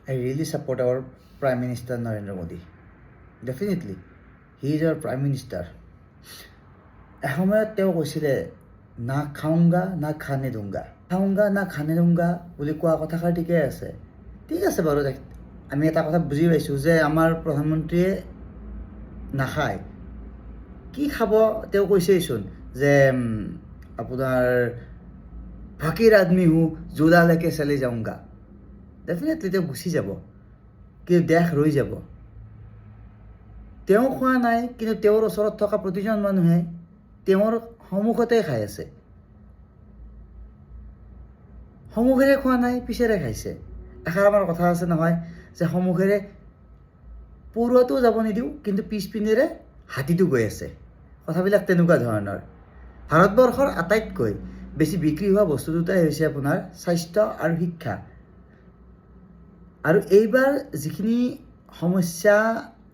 I really support our Prime Minister Narendra Modi. Definitely. He is our Prime Minister. এসময়ত তেওঁ কৈছিলে না খাওঁগা না খানে দুংগা খাওঁগা না খানে দুংগা বুলি কোৱা কথাষাৰ ঠিকেই আছে। ঠিক আছে বাৰু, আমি এটা কথা বুজি পাইছোঁ যে আমাৰ প্ৰধানমন্ত্ৰীয়ে নাখায়। কি খাব তেওঁ কৈছেইচোন যে আপোনাৰ ফকীৰ আদমি হো জোলালৈকে চলি যাওঁগা। ডেফিনেটলি তেওঁ গুচি যাব, কিন্তু দেশ ৰৈ যাব। তেওঁ খোৱা নাই, কিন্তু তেওঁৰ ওচৰত থকা প্ৰতিজন মানুহে তেওঁৰ সন্মুখতে খাই আছে। সন্মুখেৰে খোৱা নাই, পিছেৰে খাইছে। এষাৰ আমাৰ কথা আছে নহয় যে সন্মুখেৰে পৰুৱাটোও যাব নিদিওঁ, কিন্তু পিছপিনেৰে হাতীটো গৈ আছে। কথাবিলাক তেনেকুৱা ধৰণৰ। ভাৰতবৰ্ষৰ আটাইতকৈ বেছি বিক্ৰী হোৱা বস্তু দুটাই হৈছে আপোনাৰ স্বাস্থ্য আৰু শিক্ষা। আৰু এইবাৰ যিখিনি সমস্যা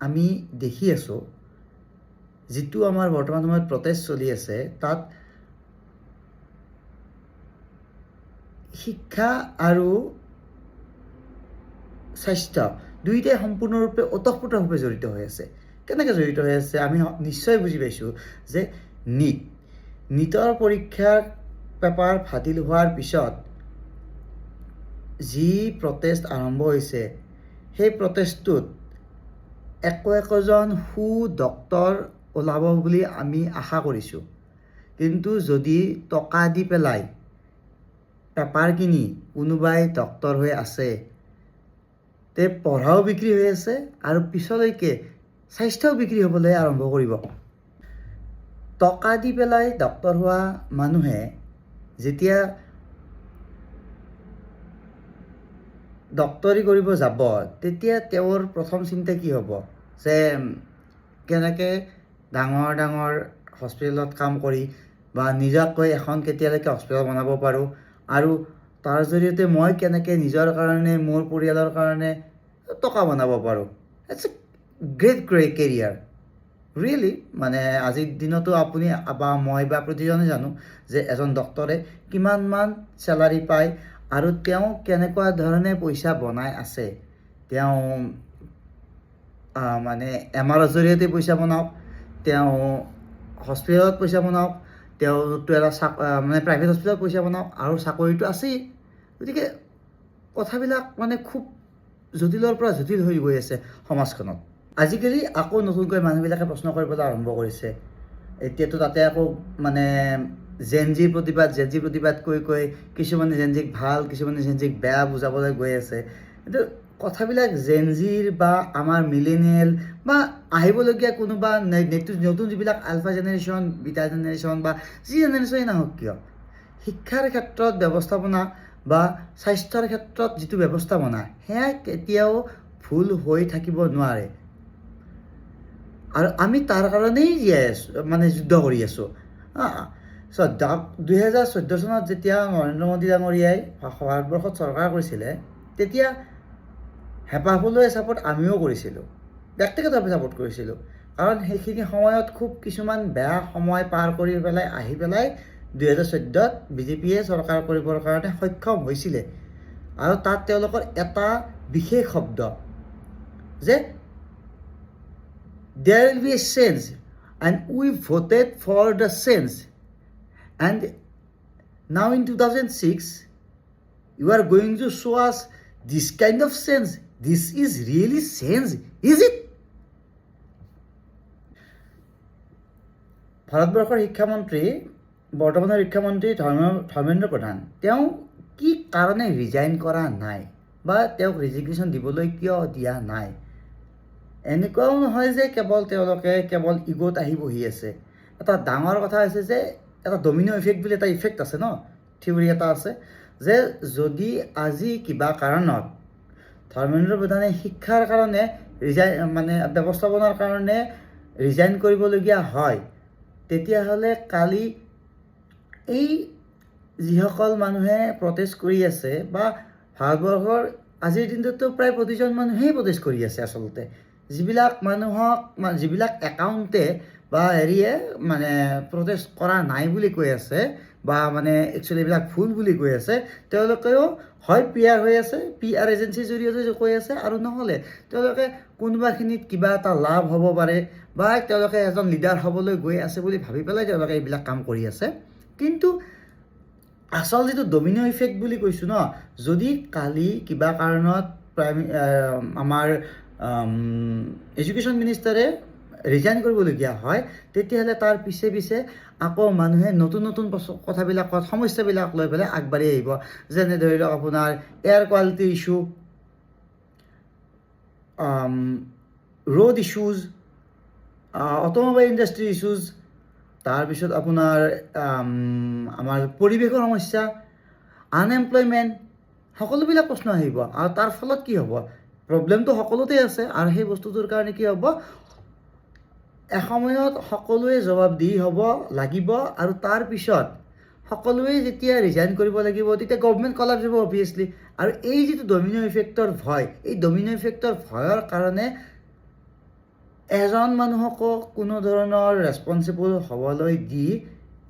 আমি দেখি আছোঁ, যিটো আমাৰ বৰ্তমান সময়ত প্ৰটেষ্ট চলি আছে, তাত শিক্ষা আৰু স্বাস্থ্য দুয়োটাই সম্পূৰ্ণৰূপে ওতঃপ্ৰোতভাৱে জড়িত হৈ আছে। কেনেকৈ জড়িত হৈ আছে আমি নিশ্চয় বুজি পাইছোঁ যে নীটৰ পৰীক্ষাৰ পেপাৰ ফাদিল হোৱাৰ পিছত যি প্ৰটেষ্ট আৰম্ভ হৈছে, সেই প্ৰটেষ্টটোত একোজন সু ডক্তৰ ওলাব বুলি আমি আশা কৰিছোঁ। কিন্তু যদি টকা দি পেলাই পেপাৰ কিনি কোনোবাই ডক্তৰ হৈ আছে, তে পঢ়াও বিক্ৰী হৈ আছে আৰু পিছলৈকে স্বাস্থ্যও বিক্ৰী হ'বলৈ আৰম্ভ কৰিব। টকা দি পেলাই ডক্তৰ হোৱা মানুহে যেতিয়া ডক্তৰী কৰিব যাব, তেতিয়া তেওঁৰ প্ৰথম চিন্তা কি হ'ব যে কেনেকৈ ডাঙৰ ডাঙৰ হস্পিটেলত কাম কৰি বা নিজাকৈ এখন কেতিয়ালৈকে হস্পিটেল বনাব পাৰোঁ, আৰু তাৰ জৰিয়তে মই কেনেকৈ নিজৰ কাৰণে, মোৰ পৰিয়ালৰ কাৰণে টকা বনাব পাৰোঁ। It's a great career really. মানে আজিৰ দিনতো আপুনি বা মই বা প্ৰতিজনে জানো যে এজন ডক্তৰে কিমানমান চেলাৰী পায় আৰু তেওঁ কেনেকুৱা ধৰণে পইচা বনাই আছে। তেওঁ মানে MRৰ জৰিয়তে পইচা বনাওক, তেওঁ হস্পিটেলত পইচা বনাওক, তেওঁতো এটা মানে প্ৰাইভেট হস্পিটেলত পইচা বনাওক, আৰু চাকৰিটো আছেই। গতিকে কথাবিলাক মানে খুব জটিলৰ পৰা জটিল হৈ গৈ আছে সমাজখনত। আজিকালি আকৌ নতুনকৈ মানুহবিলাকে প্ৰশ্ন কৰিবলৈ আৰম্ভ কৰিছে। এতিয়াতো তাতে আকৌ মানে জেনজি প্ৰতিবাদ কৈ কিছুমানে জেনজিক ভাল, কিছুমানে জেনজিক বেয়া বুজাবলৈ গৈ আছে। কিন্তু কথাবিলাক জেনজিৰ বা আমাৰ মিলেনিয়েল বা আহিবলগীয়া কোনোবা নতুন যিবিলাক আলফা জেনেৰেশ্যন, বিটা জেনেৰেশ্যন বা যি জেনেৰেশ্যনেই নহওক কিয়, শিক্ষাৰ ক্ষেত্ৰত ব্যৱস্থাপনা বা স্বাস্থ্যৰ ক্ষেত্ৰত যিটো ব্যৱস্থাপনা, সেয়া কেতিয়াও ভুল হৈ থাকিব নোৱাৰে। আৰু আমি তাৰ কাৰণেই জীয়াই আছোঁ, মানে যুদ্ধ কৰি আছোঁ। 2014 চনত যেতিয়া নৰেন্দ্ৰ মোদী ডাঙৰীয়াই ভাৰতবৰ্ষত চৰকাৰ কৰিছিলে, তেতিয়া হেঁপাহলৈ চাপোৰ্ট আমিও কৰিছিলোঁ, ব্যক্তিগতভাৱে চাপোৰ্ট কৰিছিলোঁ। কাৰণ সেইখিনি সময়ত খুব কিছুমান বেয়া সময় পাৰ কৰি পেলাই আহি পেলাই 2014ত BJPয়ে চৰকাৰ কৰিবৰ কাৰণে সক্ষম হৈছিলে। আৰু তাত তেওঁলোকৰ এটা বিশেষ শব্দ যে there will be a change and we voted for the change, and now in 2006 you are going to show us this kind of change. This is really change, is it? ভাৰতবৰ্ষৰ শিক্ষামন্ত্ৰী, বৰ্তমানৰ শিক্ষামন্ত্ৰী ধৰ্মেন্দ্ৰ প্ৰধান, তেওঁ কি কাৰণে ৰিজাইন কৰা নাই বা তেওঁক ৰেজিগনেশ্যন দিবলৈ কিয় দিয়া নাই? এনেকুৱাও নহয় যে তেওঁলোকে কেৱল ইগ'ত আহি বহি আছে। এটা ডাঙৰ কথা হৈছে যে এটা ডমিনো ইফেক্ট বুলি এটা ইফেক্ট আছে ন, থিয়ৰী এটা আছে যে যদি আজি কিবা কাৰণত ধৰ্মেন্দ্ৰ প্ৰধানে শিক্ষাৰ কাৰণে মানে ব্যৱস্থাপনাৰ কাৰণে ৰিজাইন কৰিবলগীয়া হয়, তেতিয়াহ'লে কালি এই যিসকল মানুহে প্ৰটেষ্ট কৰি আছে বা ভাৰতবৰ্ষৰ আজিৰ দিনটোতো প্ৰায় প্ৰতিজন মানুহেই প্ৰটেষ্ট কৰি আছে আচলতে, যিবিলাক একাউণ্টে বা মানে প্ৰটেষ্ট কৰা নাই বুলি কৈ আছে, বা মানে একচুৱেলি এইবিলাক ভুল বুলি কৈ আছে, তেওঁলোকেও হয় PR হৈ আছে, PR এজেঞ্চিৰ জৰিয়তে কৈ আছে, আৰু নহ'লে তেওঁলোকে কোনোবাখিনিত কিবা এটা লাভ হ'ব পাৰে বা তেওঁলোকে এজন লিডাৰ হ'বলৈ গৈ আছে বুলি ভাবি পেলাই তেওঁলোকে এইবিলাক কাম কৰি আছে। কিন্তু আচল যিটো ডমিনো ইফেক্ট বুলি কৈছোঁ ন, যদি কালি কিবা কাৰণত আমাৰ এডুকেশ্যন মিনিষ্টাৰে ৰিজাইন কৰিবলগীয়া হয়, তেতিয়াহ'লে তাৰ পিছে পিছে আকৌ মানুহে নতুন নতুন কথাবিলাকত সমস্যাবিলাক লৈ পেলাই আগবাঢ়ি আহিব। যেনে ধৰি লওক আপোনাৰ air quality issue, road issues, automobile industry issues, তাৰপিছত আপোনাৰ আমাৰ পৰিৱেশৰ সমস্যা, আনএমপ্লয়মেণ্ট, সকলোবিলাক প্ৰশ্ন আহিব। আৰু তাৰ ফলত কি হ'ব, প্ৰব্লেমটো সকলোতে আছে, আৰু সেই বস্তুটোৰ কাৰণে কি হ'ব, এসময়ত সকলোৱে জবাবদিহি হ'ব লাগিব, আৰু তাৰপিছত সকলোৱে যেতিয়া ৰিজাইন কৰিব লাগিব তেতিয়া গভৰ্ণমেণ্ট কলাপছ হ'ব অভিয়াছলি। আৰু এই যিটো ডমিনো ইফেক্টৰ ভয়, এই ডমিনো ইফেক্টৰ ভয়ৰ কাৰণে এজন মানুহকো কোনো ধৰণৰ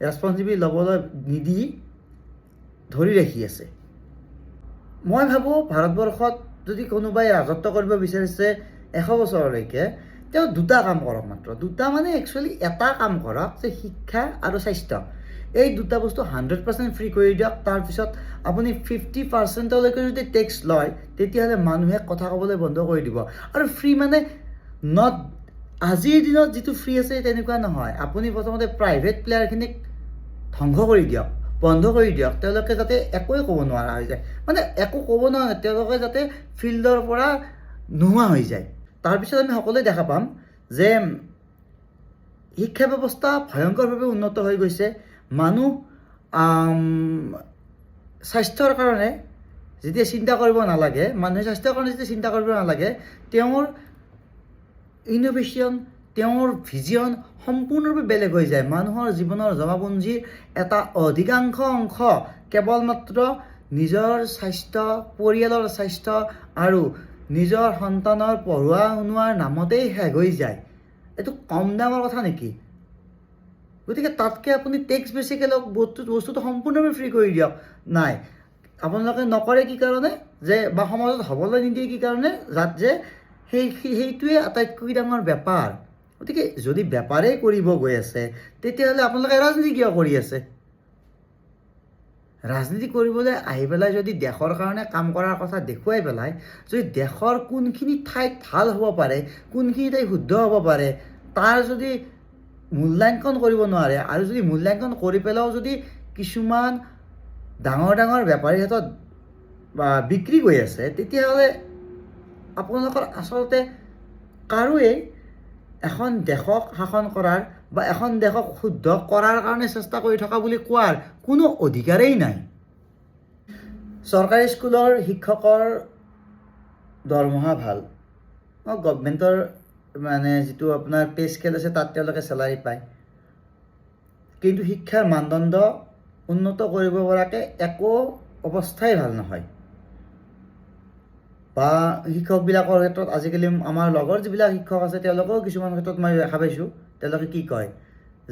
ৰেছপঞ্চিবিলিটি ল'বলৈ নিদি ধৰি ৰাখি আছে। মই ভাবোঁ ভাৰতবৰ্ষত যদি কোনোবাই ৰাজত্ব কৰিব বিচাৰিছে 100 বছৰলৈকে, তেওঁ দুটা কাম কৰক মাত্ৰ। দুটা মানে একচুৱেলি এটা কাম কৰক, যে শিক্ষা আৰু স্বাস্থ্য, এই দুটা বস্তু 100% ফ্ৰী কৰি দিয়ক। তাৰপিছত আপুনি 50%লৈকে যদি টেক্স লয়, তেতিয়াহ'লে মানুহে কথা ক'বলৈ বন্ধ কৰি দিব। আৰু ফ্ৰী মানে নট আজিৰ দিনত যিটো ফ্ৰী আছে তেনেকুৱা নহয়। আপুনি প্ৰথমতে প্ৰাইভেট প্লেয়াৰখিনিক ধ্বংস কৰি দিয়ক, বন্ধ কৰি দিয়ক, তেওঁলোকে যাতে একোৱে ক'ব নোৱাৰা হৈ যায়, মানে একো ক'ব নোৱাৰে, তেওঁলোকে যাতে ফিল্ডৰ পৰা নোহোৱা হৈ যায়। তাৰপিছত আমি সকলোৱে দেখা পাম যে শিক্ষা ব্যৱস্থা ভয়ংকৰভাৱে উন্নত হৈ গৈছে। মানুহ স্বাস্থ্যৰ কাৰণে যেতিয়া চিন্তা কৰিব নালাগে, মানুহে স্বাস্থ্যৰ কাৰণে যেতিয়া চিন্তা কৰিব নালাগে, তেওঁৰ ইনোভেশ্যন, তেওঁৰ ভিজন সম্পূৰ্ণৰূপে বেলেগ হৈ যায়। মানুহৰ জীৱনৰ জমাপুঞ্জীৰ এটা অধিকাংশ অংশ কেৱল মাত্ৰ নিজৰ স্বাস্থ্য, পৰিয়ালৰ স্বাস্থ্য আৰু নিজৰ সন্তানৰ পঢ়োৱা শুনোৱাৰ নামতেই শেষ হৈ যায়। এইটো কম দামৰ কথা নেকি? গতিকে তাতকৈ আপুনি টেক্স বেছিকৈ লওক, বস্তুটো সম্পূৰ্ণৰূপে ফ্ৰী কৰি দিয়ক। নাই, আপোনালোকে নকৰে কি কাৰণে, যে বা সমাজত হ'বলৈ নিদিয়ে কি কাৰণে, যে সেইটোৱে আটাইতকৈ ডাঙৰ বেপাৰ। গতিকে যদি বেপাৰেই কৰিব গৈ আছে, তেতিয়াহ'লে আপোনালোকে ৰাজনীতি কিয় কৰি আছে? ৰাজনীতি কৰিবলৈ আহি পেলাই যদি দেশৰ কাৰণে কাম কৰাৰ কথা দেখুৱাই পেলাই, যদি দেশৰ কোনখিনি ঠাইত ভাল হ'ব পাৰে, কোনখিনি ঠাইত শুদ্ধ হ'ব পাৰে, তাৰ যদি মূল্যাংকন কৰিব নোৱাৰে, আৰু যদি মূল্যাংকন কৰি পেলাইও যদি কিছুমান ডাঙৰ ডাঙৰ বেপাৰীৰ হাতত বিক্ৰী কৰি আছে, তেতিয়াহ'লে আপোনালোকৰ আচলতে কাৰোৱেই এখন দেশক শাসন কৰাৰ বা এখন দেশক শুদ্ধ কৰাৰ কাৰণে চেষ্টা কৰি থকা বুলি কোৱাৰ কোনো অধিকাৰেই নাই। চৰকাৰী স্কুলৰ শিক্ষকৰ দৰমহা ভাল, গভৰ্ণমেণ্টৰ মানে যিটো আপোনাৰ পে স্কেল আছে তাত তেওঁলোকে চেলাৰী পায়, কিন্তু শিক্ষাৰ মানদণ্ড উন্নত কৰিব পৰাকৈ একো অৱস্থাই ভাল নহয়। বা শিক্ষকবিলাকৰ ক্ষেত্ৰত আজিকালি আমাৰ লগৰ যিবিলাক শিক্ষক আছে, তেওঁলোকেও কিছুমান ক্ষেত্ৰত মই দেখা পাইছোঁ, তেওঁলোকে কি কয়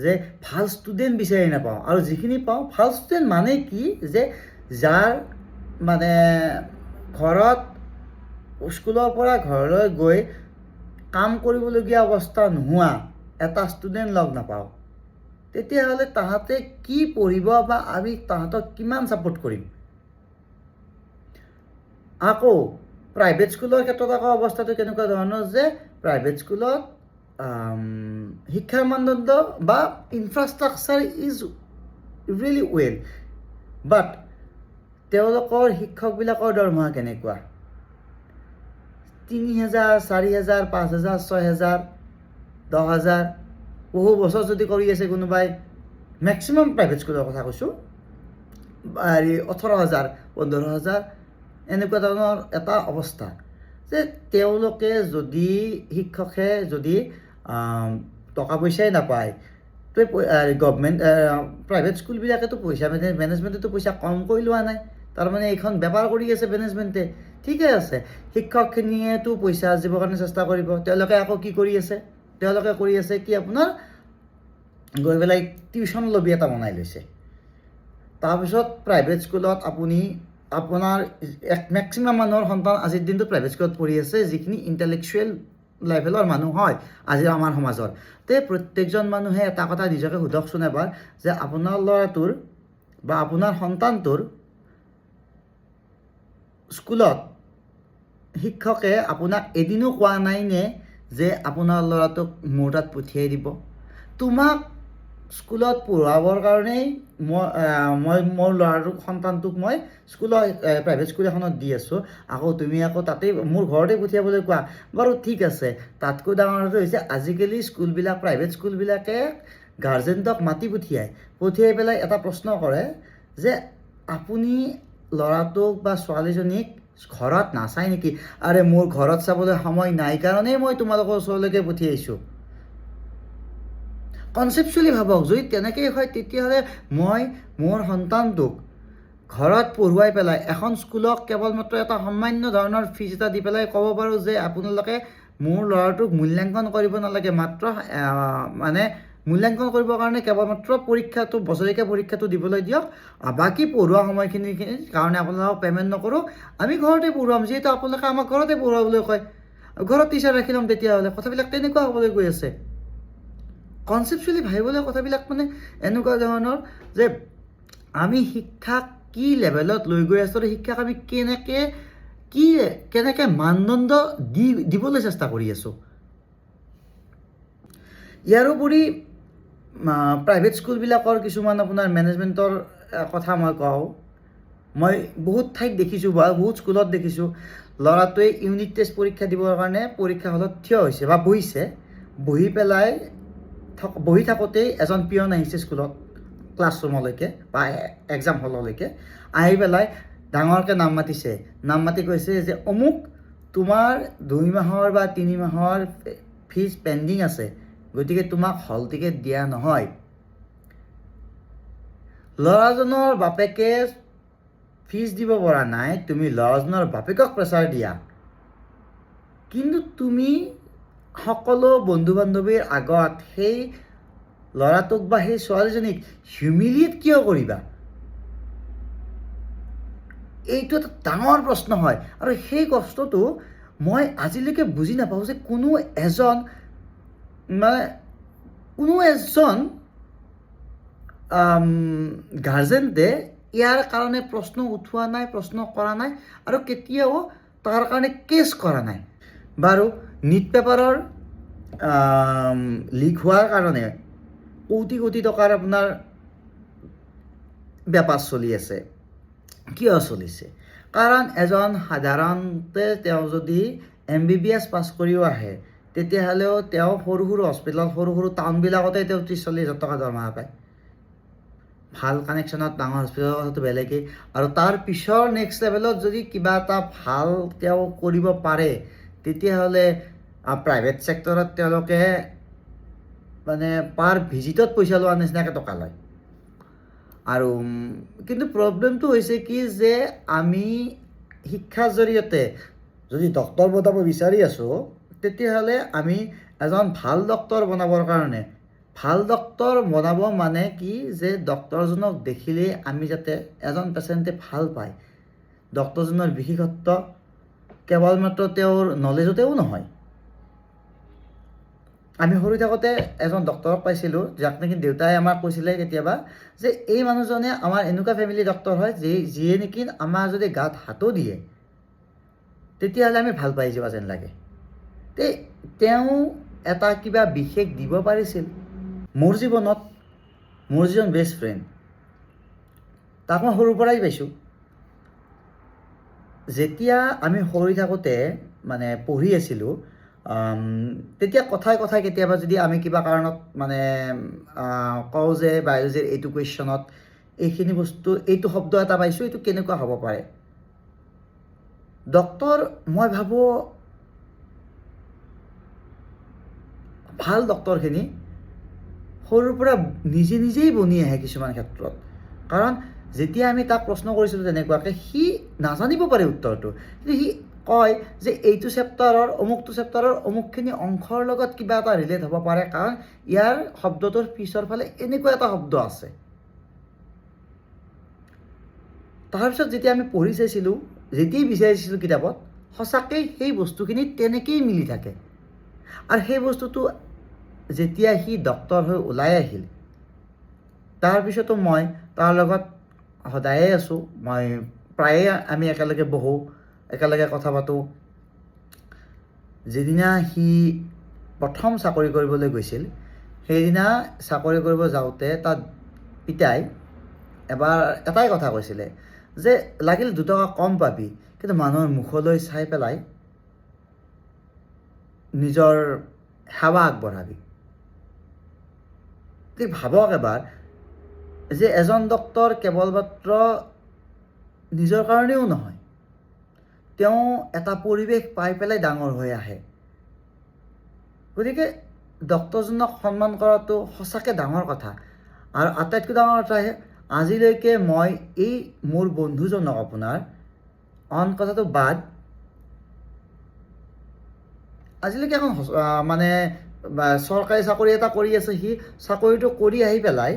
যে ভাল ষ্টুডেণ্ট বিচাৰি নাপাওঁ, আৰু যিখিনি পাওঁ ভাল ষ্টুডেণ্ট মানে কি, যে যাৰ মানে ঘৰত স্কুলৰ পৰা ঘৰলৈ গৈ কাম কৰিবলগীয়া অৱস্থা নোহোৱা এটা ষ্টুডেণ্ট লগ নাপাওঁ, তেতিয়াহ'লে তাহাঁতে কি পঢ়িব বা আমি তাহাঁতক কিমান ছাপোৰ্ট কৰিম? আকৌ প্ৰাইভেট স্কুলৰ ক্ষেত্ৰত আকৌ অৱস্থাটো কেনেকুৱা ধৰণৰ, যে প্ৰাইভেট স্কুলত শিক্ষাৰ মানদণ্ড বা ইনফ্ৰাষ্ট্ৰাকচাৰ ইজ ৰিয়েলি ৱেল, বাট তেওঁলোকৰ শিক্ষকবিলাকৰ দৰমহা কেনেকুৱা? 3,000, 4,000, 5,000, 6,000, 10,000, বহু বছৰ যদি কৰি আছে কোনোবাই, মেক্সিমাম প্ৰাইভেট স্কুলৰ কথা কৈছোঁ, 18,000, 15,000, এনেকুৱা ধৰণৰ এটা অৱস্থা। যে তেওঁলোকে যদি শিক্ষকে যদি টকা পইচাই নাপায়, গভৰ্ণমেণ্ট প্ৰাইভেট স্কুলবিলাকেতো পইচা মেনেজমেণ্টেতো পইচা কমকৈ লোৱা নাই, তাৰমানে এইখন বেপাৰ কৰি আছে মেনেজমেণ্টে। ঠিকে আছে, শিক্ষকখিনিয়েতো পইচা আৰ্জিবৰ কাৰণে চেষ্টা কৰিব, তেওঁলোকে আকৌ কি কৰি আছে? তেওঁলোকে কৰি আছে কি আপোনাৰ গৈ পেলাই টিউশ্যন লবি এটা বনাই লৈছে। তাৰপিছত প্ৰাইভেট স্কুলত আপুনি আপোনাৰ মেক্সিমাম মানুহৰ সন্তান আজিৰ দিনটোত প্ৰাইভেট স্কুলত পঢ়ি আছে, যিখিনি ইণ্টেলেকচুৱেল লেভেলৰ মানুহ হয় আজি আমাৰ সমাজত। তে প্ৰত্যেকজন মানুহে এটা কথা নিজকে সোধকচোন এবাৰ, যে আপোনাৰ ল'ৰাটোৰ বা আপোনাৰ সন্তানটোৰ স্কুলত শিক্ষকে আপোনাক এদিনো কোৱা নাই নে যে আপোনাৰ ল'ৰাটোক মোৰ তাত পঠিয়াই দিব? তোমাক স্কুলত পঢ়াবৰ কাৰণেই মই মোৰ ল'ৰাটোক সন্তানটোক মই স্কুলত প্ৰাইভেট স্কুল এখনত দি আছোঁ, আকৌ তুমি আকৌ তাতেই মোৰ ঘৰতে পঠিয়াবলৈ কোৱা। বাৰু ঠিক আছে, তাতকৈ ডাঙৰ কথা হৈছে আজিকালি স্কুলবিলাক প্ৰাইভেট স্কুলবিলাকে গাৰ্জেণ্টক মাতি পঠিয়াই পেলাই এটা প্ৰশ্ন কৰে যে আপুনি ল'ৰাটোক বা ছোৱালীজনীক ঘৰত নাচায় নেকি? আৰে মোৰ ঘৰত চাবলৈ সময় নাই কাৰণেই মই তোমালোকৰ ওচৰলৈকে পঠিয়াইছোঁ। কনচেপচুৱেলি ভাবক, যদি তেনেকৈ হয় তেতিয়াহ'লে মই মোৰ সন্তানটোক ঘৰত পঢ়ুৱাই পেলাই এখন স্কুলক কেৱল মাত্ৰ এটা সামান্য ধৰণৰ ফিজ এটা দি পেলাই ক'ব পাৰোঁ যে আপোনালোকে মোৰ ল'ৰাটোক মূল্যাংকন কৰিব নালাগে, মাত্ৰ মানে মূল্যাংকন কৰিবৰ কাৰণে কেৱল মাত্ৰ পৰীক্ষাটো বছৰেকীয়া পৰীক্ষাটো দিবলৈ দিয়ক, বাকী পঢ়োৱা সময়খিনিৰ কাৰণে আপোনালোকক পে'মেণ্ট নকৰোঁ, আমি ঘৰতে পঢ়ুৱাম, যিহেতু আপোনালোকে আমাক ঘৰতে পঢ়ুৱাবলৈ কয়, ঘৰত টিচাৰ ৰাখি ল'ম। তেতিয়াহ'লে কথাবিলাক তেনেকুৱা হ'বলৈ গৈ আছে। কনচেপচুৱেলি ভাবিবলৈ কথাবিলাক মানে এনেকুৱা ধৰণৰ যে আমি শিক্ষাক কি লেভেলত লৈ গৈ আছোঁ, শিক্ষাক আমি কেনেকৈ মানদণ্ড দিবলৈ চেষ্টা কৰি আছোঁ। ইয়াৰোপৰি প্ৰাইভেট স্কুলবিলাকৰ কিছুমান আপোনাৰ মেনেজমেণ্টৰ কথা মই কওঁ, মই বহুত ঠাইত দেখিছোঁ বা বহুত স্কুলত দেখিছোঁ, ল'ৰাটোৱে ইউনিট টেষ্ট পৰীক্ষা দিবৰ কাৰণে পৰীক্ষা হলত থিয় হৈছে বা বহিছে, বহি থাকোঁতেই এজন পিয়ন আহিছে স্কুলত ক্লাছৰুমলৈকে বা এক্সাম হললৈকে, আহি পেলাই ডাঙৰকৈ নাম মাতি কৈছে যে অমুক তোমাৰ 2 মাহৰ বা 3 মাহৰ ফিজ পেণ্ডিং আছে, গতিকে তোমাক হল টিকেট দিয়া নহয়। ল'ৰাজনৰ বাপেকে ফিজ দিব পৰা নাই, তুমি ল'ৰাজনৰ বাপেকক প্ৰেছাৰ দিয়া, কিন্তু তুমি সকলো বন্ধু বান্ধৱীৰ আগত সেই ল'ৰাটোক বা সেই ছোৱালীজনীক হিউমিলিয়েট কিয় কৰিবা? এইটো এটা ডাঙৰ প্ৰশ্ন হয়। আৰু সেই কষ্টটো মই আজিলৈকে বুজি নাপাওঁ যে কোনো এজন গাৰ্জেণ্টে ইয়াৰ কাৰণে প্ৰশ্ন উঠোৱা নাই, প্ৰশ্ন কৰা নাই, আৰু কেতিয়াও তাৰ কাৰণে কেছ কৰা নাই। বাৰু নিট পেপাৰৰ লিক হোৱাৰ কাৰণে কোটি টকাৰ আপোনাৰ বেপাৰ চলি আছে। কিয় চলিছে? কাৰণ এজন সাধাৰণতে তেওঁ যদি MBBS পাছ কৰিও আহে, তেতিয়াহ'লেও তেওঁ সৰু হস্পিটেলত সৰু টাউনবিলাকতে তেওঁ 30-40 হাজাৰ টকা দৰমহা পায়। ভাল কানেকশ্যনত ডাঙৰ হস্পিটেলৰ কথাটো বেলেগেই, আৰু তাৰ পিছৰ নেক্সট লেভেলত যদি কিবা এটা ভাল তেওঁ কৰিব পাৰে, তেতিয়াহ'লে প্ৰাইভেট ছেক্টৰত তেওঁলোকে মানে পাৰ ভিজিটত পইচা লোৱাৰ নিচিনাকৈ টকা লয়। আৰু কিন্তু প্ৰব্লেমটো হৈছে কি যে আমি শিক্ষাৰ জৰিয়তে যদি ডক্তৰ বনাব বিচাৰি আছোঁ, তেতিয়াহ'লে আমি এজন ভাল ডক্তৰ বনাবৰ কাৰণে ভাল ডক্তৰ বনাব মানে কি যে ডক্তৰজনক দেখিলেই আমি যাতে এজন পেচেণ্টে ভাল পায়, ডক্তৰজনৰ বিশেষত্ব কেৱল মাত্ৰ তেওঁৰ নলেজতেও নহয়। আমি সৰু থাকোঁতে এজন ডক্তৰক পাইছিলোঁ, যাক নেকি দেউতাই আমাক কৈছিলে কেতিয়াবা যে এই মানুহজনে আমাৰ এনেকুৱা ফেমিলি ডক্তৰ হয় যিয়ে নেকি আমাৰ যদি গাত হাতো দিয়ে তেতিয়াহ'লে আমি ভাল পাই যোৱা যেন লাগে। তেওঁ এটা কিবা বিশেষ দিব পাৰিছিল। মোৰ জীৱনত মোৰ যিজন বেষ্ট ফ্ৰেণ্ড, তাক মই সৰুৰ পৰাই পাইছোঁ। যেতিয়া আমি সৰু থাকোঁতে মানে পঢ়ি আছিলোঁ, তেতিয়া কথাই কেতিয়াবা যদি আমি কিবা কাৰণত মানে কওঁ যে বায়'লজিৰ এইটো কুৱেশ্যনত এইখিনি বস্তু, এইটো শব্দ এটা পাইছোঁ, এইটো কেনেকুৱা হ'ব পাৰে? ডক্তৰ মই ভাবোঁ ভাল ডক্তৰখিনি সৰুৰ পৰা নিজেই বনি আহে কিছুমান ক্ষেত্ৰত। কাৰণ যেতিয়া আমি তাক প্ৰশ্ন কৰিছিলোঁ তেনেকুৱাকৈ, সি নাজানিব পাৰে উত্তৰটো, কিন্তু সি কয় যে এইটো চেপ্টাৰৰ অমুকটো চেপ্টাৰৰ অমুকখিনি অংশৰ লগত কিবা এটা ৰিলেট হ'ব পাৰে, কাৰণ ইয়াৰ শব্দটোৰ পিছৰ ফালে এনেকুৱা এটা শব্দ আছে। তাৰপিছত যেতিয়া আমি পঢ়ি চাইছিলোঁ, যেতিয়াই বিচাৰিছিলোঁ কিতাপত, সঁচাকৈ সেই বস্তুখিনি তেনেকেই মিলি থাকে। আৰু সেই বস্তুটো যেতিয়া সি ডক্তৰ হৈ ওলাই আহিল, তাৰপিছতো মই তাৰ লগত সদায়ে আছোঁ, মই প্ৰায়ে আমি একেলগে বহোঁ, একেলগে কথা পাতোঁ। যিদিনা সি প্ৰথম চাকৰি কৰিবলৈ গৈছিল, সেইদিনা চাকৰি কৰিব যাওঁতে তাত পিতাই এবাৰ এটাই কথা কৈছিলে যে লাগিল 2 টকা কম পাবি, কিন্তু মানুহৰ মুখলৈ চাই পেলাই নিজৰ সেৱা আগবঢ়াবি। ভাবক এবাৰ যে এজন ডক্তৰ কেৱল মাত্ৰ নিজৰ কাৰণেও নহয়, তেওঁ এটা পৰিৱেশ পাই পেলাই ডাঙৰ হৈ আহে। গতিকে ডক্তৰজনক সন্মান কৰাটো সঁচাকৈ ডাঙৰ কথা। আৰু আটাইতকৈ ডাঙৰ কথা আজিলৈকে মই এই মোৰ বন্ধুজনক আপোনাৰ অন কথাটো বাদ, আজিলৈকে এখন মানে চৰকাৰী চাকৰি এটা কৰি আছে, সি চাকৰিটো কৰি আহি পেলাই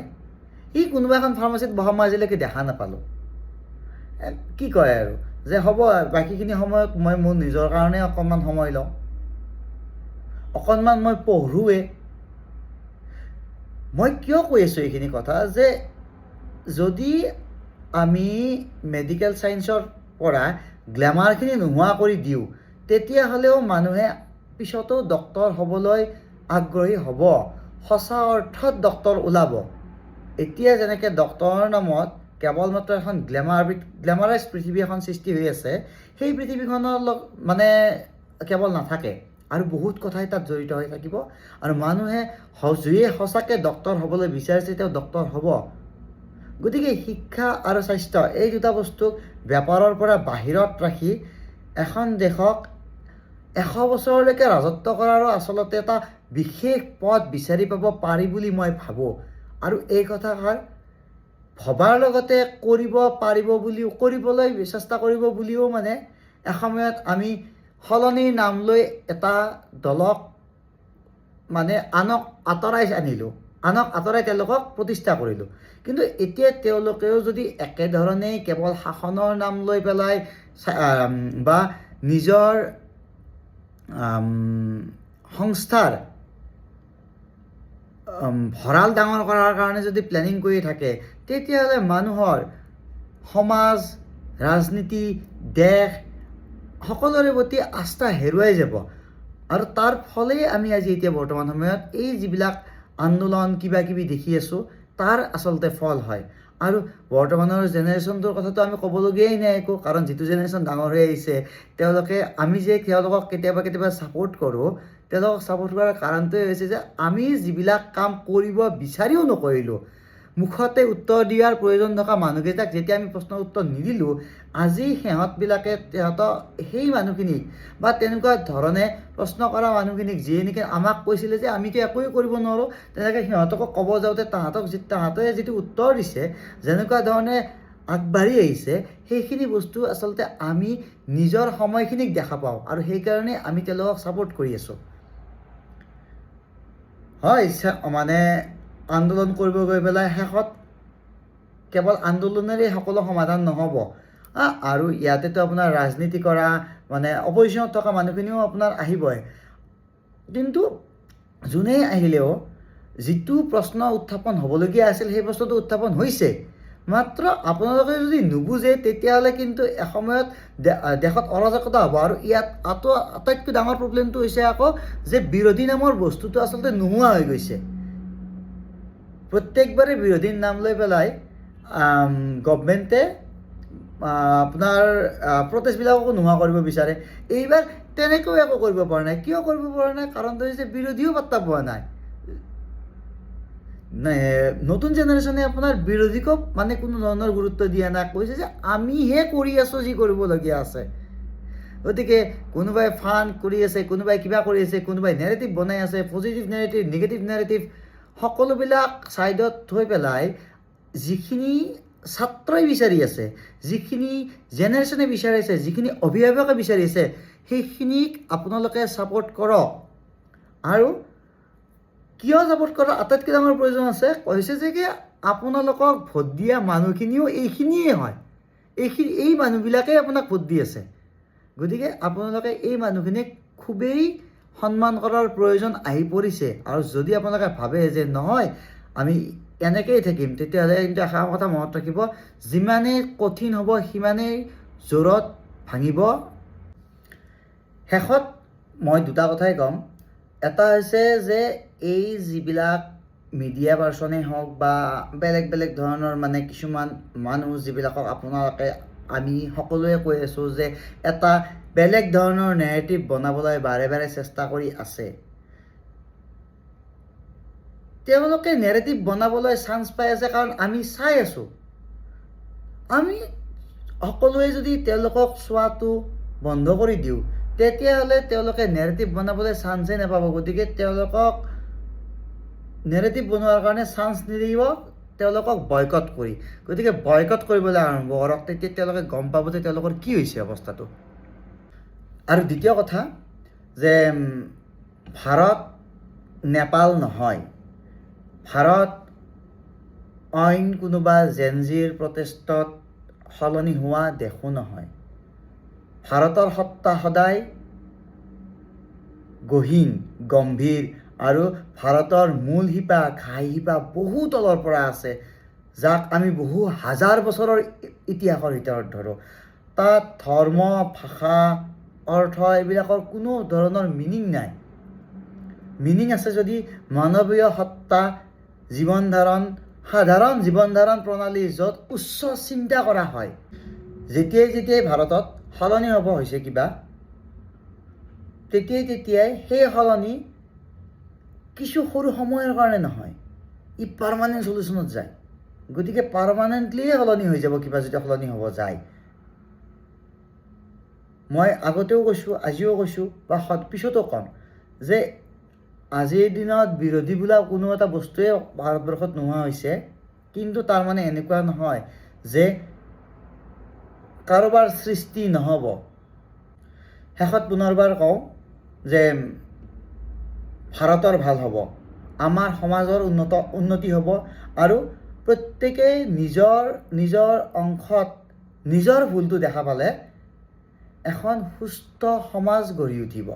সি কোনোবা এখন ফাৰ্মাচীত বহা মই আজিলৈকে দেখা নাপালোঁ। কি কয় আৰু যে হ'ব বাকীখিনি সময়ত মই মোৰ নিজৰ কাৰণে অকণমান সময় লওঁ, অকণমান মই পঢ়োৱে। মই কিয় কৈ আছোঁ এইখিনি কথা, যে যদি আমি মেডিকেল ছায়েন্সৰ পৰা গ্লেমাৰখিনি নোহোৱা কৰি দিওঁ, তেতিয়াহ'লেও মানুহে পিছতো ডক্তৰ হ'বলৈ আগ্ৰহী হ'ব, সঁচা অৰ্থত ডক্তৰ ওলাব। এতিয়া যেনেকৈ ডক্তৰৰ নামত কেৱল মাত্ৰ এখন গ্লেমাৰাইজ পৃথিৱী এখন সৃষ্টি হৈ আছে, সেই পৃথিৱীখনৰ মানে কেৱল নাথাকে, আৰু বহুত কথাই তাত জড়িত হৈ থাকিব। আৰু মানুহে যিয়ে সঁচাকৈ ডক্তৰ হ'বলৈ বিচাৰিছে তেওঁ ডক্তৰ হ'ব। গতিকে শিক্ষা আৰু স্বাস্থ্য এই দুটা বস্তুক বেপাৰৰ পৰা বাহিৰত ৰাখি এখন দেশক 100 বছৰলৈকে ৰাজত্ব কৰাৰো আচলতে এটা বিশেষ পথ বিচাৰি পাব পাৰি বুলি মই ভাবোঁ। আৰু এই কথাষাৰ ভবাৰ লগতে কৰিব পাৰিব বুলিও, কৰিবলৈ চেষ্টা কৰিব বুলিও মানে এসময়ত আমি সলনিৰ নাম লৈ এটা দলক মানে আনক আঁতৰাই তেওঁলোকক প্ৰতিষ্ঠা কৰিলোঁ। কিন্তু এতিয়া তেওঁলোকেও যদি একেধৰণেই কেৱল শাসনৰ নাম লৈ পেলাই বা নিজৰ সংস্থাৰ ভঁৰাল ডাঙৰ কৰাৰ কাৰণে যদি প্লেনিং কৰি থাকে, তেতিয়াহ'লে মানুহৰ সমাজ, ৰাজনীতি, দেশ সকলোৰে প্ৰতি আস্থা হেৰুৱাই যাব। আৰু তাৰ ফলেই আমি আজি এতিয়া বৰ্তমান সময়ত এই যিবিলাক আন্দোলন কিবা কিবি দেখি আছোঁ, তাৰ আচলতে ফল হয়। আৰু বৰ্তমানৰ জেনেৰেশ্যনটোৰ কথাটো আমি ক'বলগীয়াই নাই একো, কাৰণ যিটো জেনেৰেশ্যন ডাঙৰ হৈ আহিছে তেওঁলোকে, আমি যে তেওঁলোকক কেতিয়াবা ছাপোৰ্ট কৰোঁ, তেওঁলোকক ছাপোৰ্ট কৰাৰ কাৰণটোৱে হৈছে যে আমি যিবিলাক কাম কৰিব বিচাৰিও নকৰিলোঁ, মুখতে উত্তৰ দিয়াৰ প্ৰয়োজন থকা মানুহকেইটাক যেতিয়া আমি প্ৰশ্নৰ উত্তৰ নিদিলোঁ, আজি সিহঁতবিলাকে সেই মানুহখিনিক বা তেনেকুৱা ধৰণে প্ৰশ্ন কৰা মানুহখিনিক, যিয়ে নেকি আমাক কৈছিলে যে আমিতো একোৱে কৰিব নোৱাৰোঁ, তেনেকৈ সিহঁতকো ক'ব যাওঁতে তাহাঁতে যিটো উত্তৰ দিছে, যেনেকুৱা ধৰণে আগবাঢ়ি আহিছে, সেইখিনি বস্তু আচলতে আমি নিজৰ সময়খিনিক দেখা পাওঁ, আৰু সেইকাৰণে আমি তেওঁলোকক ছাপোৰ্ট কৰি আছোঁ। হয়, মানে আন্দোলন কৰিব গৈ পেলাই শেষত কেৱল আন্দোলনেৰে সকলো সমাধান নহ'ব। আৰু ইয়াতেতো আপোনাৰ ৰাজনীতি কৰা মানে অপজিশ্যনত থকা মানুহখিনিও আপোনাৰ আহিবই। কিন্তু যোনেই আহিলেও যিটো প্ৰশ্ন উত্থাপন হ'বলগীয়া আছিল সেই প্ৰশ্নটো উত্থাপন হৈছে, মাত্ৰ আপোনালোকে যদি নুবুজে তেতিয়াহ'লে কিন্তু এসময়ত দেশত অৰাজকতা হ'ব। আৰু ইয়াত আটাইতকৈ ডাঙৰ প্ৰব্লেমটো হৈছে আকৌ যে বিৰোধী নামৰ বস্তুটো আচলতে নোহোৱা হৈ গৈছে। প্ৰত্যেকবাৰে বিৰোধীৰ নাম লৈ পেলাই গভমেণ্টে আপোনাৰ প্ৰটেষ্টবিলাককো নোহোৱা কৰিব বিচাৰে। এইবাৰ তেনেকৈ একো কৰিব পৰা নাই। কিয় কৰিব পৰা নাই? কাৰণটো হৈছে বিৰোধীও পাত্তা পোৱা নাই। নতুন জেনেৰেশ্যনে আপোনাৰ বিৰোধীকো মানে কোনো ধৰণৰ গুৰুত্ব দিয়া নাই, কৈছে যে আমিহে কৰি আছোঁ যি কৰিবলগীয়া আছে। গতিকে কোনোবাই ফাণ্ড কৰি আছে, কোনোবাই কিবা কৰি আছে, কোনোবাই নেৰেটিভ বনাই আছে, পজিটিভ নেৰেটিভ, নিগেটিভ নেৰেটিভ, সকলোবিলাক ছাইডত থৈ পেলাই যিখিনি ছাত্ৰই বিচাৰি আছে, যিখিনি জেনেৰেশ্যনে বিচাৰি আছে, যিখিনি অভিভাৱকে বিচাৰি আছে, সেইখিনিক আপোনালোকে ছাপোৰ্ট কৰক। আৰু কিয় ছাপোৰ্ট কৰাৰ আটাইতকৈ ডাঙৰ প্ৰয়োজন আছে, কৈছে যে কি আপোনালোকক ভোট দিয়া মানুহখিনিও এইখিনিয়ে হয়। এই মানুহবিলাকেই আপোনাক ভোট দি আছে। গতিকে আপোনালোকে এই মানুহখিনিক খুবেই সন্মান কৰাৰ প্ৰয়োজন আহি পৰিছে। আৰু যদি আপোনালোকে ভাবে যে নহয় আমি এনেকেই থাকিম, তেতিয়াহ'লে কিন্তু এষাৰ কথা মনত ৰাখিব, যিমানেই কঠিন হ'ব সিমানেই জোৰত ভাঙিব। শেষত মই দুটা কথাই ক'ম। এটা হৈছে যে এই যিবিলাক মিডিয়া পাৰ্চনেই হওক বা বেলেগ বেলেগ ধৰণৰ মানে কিছুমান মানুহ যিবিলাকক আপোনালোকে আমি সকলোৱে কৈ আছোঁ যে এটা বেলেগ ধৰণৰ নেৰেটিভ বনাবলৈ বাৰে বাৰে চেষ্টা কৰি আছে, তেওঁলোকে নেৰেটিভ বনাবলৈ চান্স পাই আছে কাৰণ আমি চাই আছোঁ। আমি সকলোৱে যদি তেওঁলোকক চোৱাটো বন্ধ কৰি দিওঁ, তেতিয়াহ'লে তেওঁলোকে নেৰেটিভ বনাবলৈ চান্সেই নাপাব। গতিকে তেওঁলোকক নেৰেটিভ বনোৱাৰ কাৰণে চান্স নিদিব, তেওঁলোকক বয়কট কৰি। গতিকে বয়কট কৰিবলৈ আৰম্ভ কৰক, তেতিয়া তেওঁলোকে গম পাব যে তেওঁলোকৰ কি হৈছে অৱস্থাটো। আৰু দ্বিতীয় কথা যে ভাৰত নেপাল নহয়, ভাৰত অইন কোনোবা জেনজিৰ প্ৰটেষ্টত সলনি হোৱা দেশো নহয়। ভাৰতৰ সত্তা সদায় গহীন, গম্ভীৰ আৰু ভাৰতৰ মূল শিপা, ঘাই শিপা বহু তলৰ পৰা আছে, যাক আমি বহু হাজাৰ বছৰৰ ইতিহাসৰ ভিতৰত ধৰোঁ। তাত ধৰ্ম, ভাষা, অৰ্থ এইবিলাকৰ কোনো ধৰণৰ মিনিং নাই। মিনিং আছে যদি মানৱীয় সত্তা, জীৱন ধাৰণ, সাধাৰণ জীৱন ধাৰণ প্ৰণালী, য'ত উচ্চ চিন্তা কৰা হয়। যেতিয়াই ভাৰতত সলনি হ'ব হৈছে কিবা, তেতিয়াই সেই সলনি কিছু সৰু সময়ৰ কাৰণে নহয়, ই পাৰ্মানেণ্ট চলিউশ্যনত যায়। গতিকে পাৰ্মানেণ্টলিয়ে সলনি হৈ যাব কিবা যদি সলনি হ'ব যায়। মই আগতেও কৈছোঁ, আজিও কৈছোঁ বা পিছতো ক'ম যে আজিৰ দিনত বিৰোধী বোলা কোনো এটা বস্তুৱে ভাৰতবৰ্ষত নোহোৱা হৈছে, কিন্তু তাৰমানে এনেকুৱা নহয় যে কাৰোবাৰ সৃষ্টি নহ'ব। শেষত পুনৰবাৰ কওঁ যে ভাৰতৰ ভাল হ'ব, আমাৰ সমাজৰ উন্নতি হ'ব আৰু প্ৰত্যেকেই নিজৰ অংশত নিজৰ ভুলটো দেখা পালে এখন সুস্থ সমাজ গঢ়ি উঠিব।